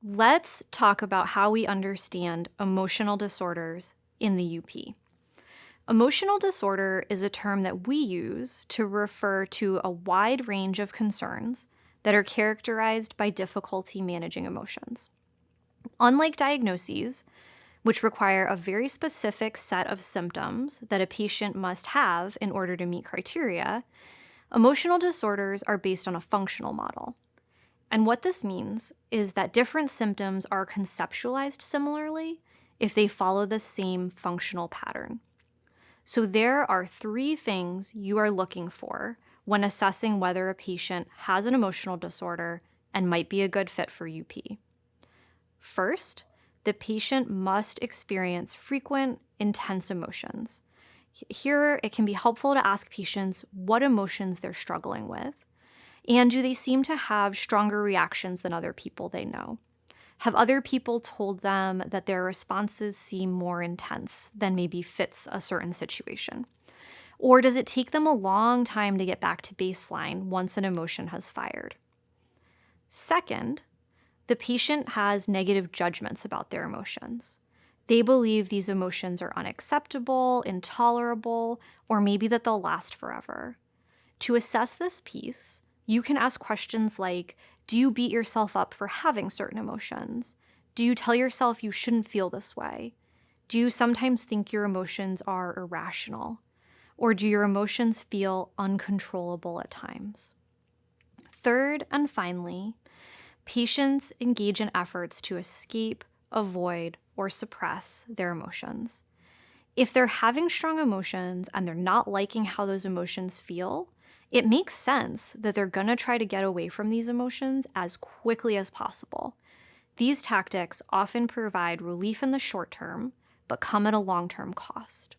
Let's talk about how we understand emotional disorders in the UP. Emotional disorder is a term that we use to refer to a wide range of concerns that are characterized by difficulty managing emotions. Unlike diagnoses, which require a very specific set of symptoms that a patient must have in order to meet criteria, emotional disorders are based on a functional model. And what this means is that different symptoms are conceptualized similarly if they follow the same functional pattern. So there are 3 things you are looking for when assessing whether a patient has an emotional disorder and might be a good fit for UP. First, the patient must experience frequent, intense emotions. Here, it can be helpful to ask patients what emotions they're struggling with. And do they seem to have stronger reactions than other people they know? Have other people told them that their responses seem more intense than maybe fits a certain situation? Or does it take them a long time to get back to baseline once an emotion has fired? Second, the patient has negative judgments about their emotions. They believe these emotions are unacceptable, intolerable, or maybe that they'll last forever. To assess this piece, you can ask questions like, do you beat yourself up for having certain emotions? Do you tell yourself you shouldn't feel this way? Do you sometimes think your emotions are irrational? Or do your emotions feel uncontrollable at times? Third, and finally, patients engage in efforts to escape, avoid, or suppress their emotions. If they're having strong emotions and they're not liking how those emotions feel, it makes sense that they're going to try to get away from these emotions as quickly as possible. These tactics often provide relief in the short term, but come at a long-term cost.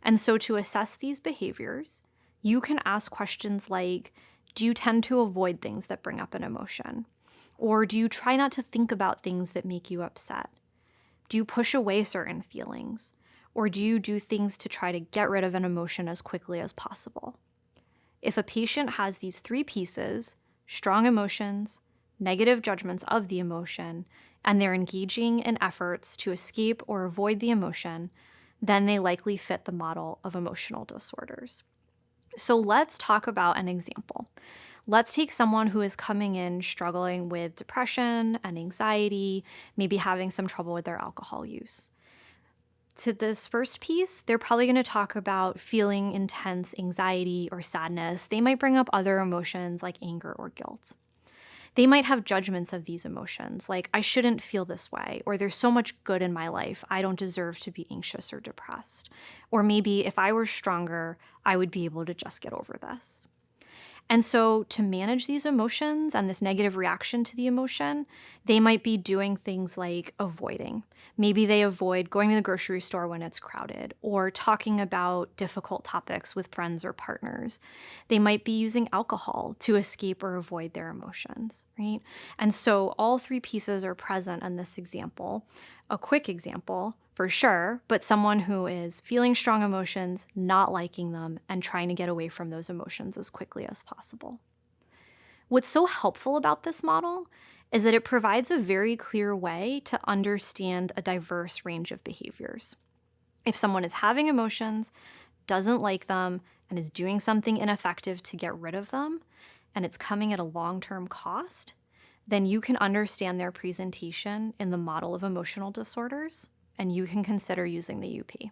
And so to assess these behaviors, you can ask questions like, do you tend to avoid things that bring up an emotion? Or do you try not to think about things that make you upset? Do you push away certain feelings? Or do you do things to try to get rid of an emotion as quickly as possible? If a patient has these 3 pieces, strong emotions, negative judgments of the emotion, and they're engaging in efforts to escape or avoid the emotion, then they likely fit the model of emotional disorders. So let's talk about an example. Let's take someone who is coming in struggling with depression and anxiety, maybe having some trouble with their alcohol use. To this first piece, they're probably going to talk about feeling intense anxiety or sadness. They might bring up other emotions like anger or guilt. They might have judgments of these emotions, like, I shouldn't feel this way, or there's so much good in my life, I don't deserve to be anxious or depressed. Or maybe if I were stronger, I would be able to just get over this. And so to manage these emotions and this negative reaction to the emotion, they might be doing things like avoiding. Maybe they avoid going to the grocery store when it's crowded or talking about difficult topics with friends or partners. They might be using alcohol to escape or avoid their emotions, right? And so all 3 pieces are present in this example. A quick example, for sure, but someone who is feeling strong emotions, not liking them, and trying to get away from those emotions as quickly as possible. What's so helpful about this model is that it provides a very clear way to understand a diverse range of behaviors. If someone is having emotions, doesn't like them, and is doing something ineffective to get rid of them, and it's coming at a long-term cost, then you can understand their presentation in the model of emotional disorders, and you can consider using the UP.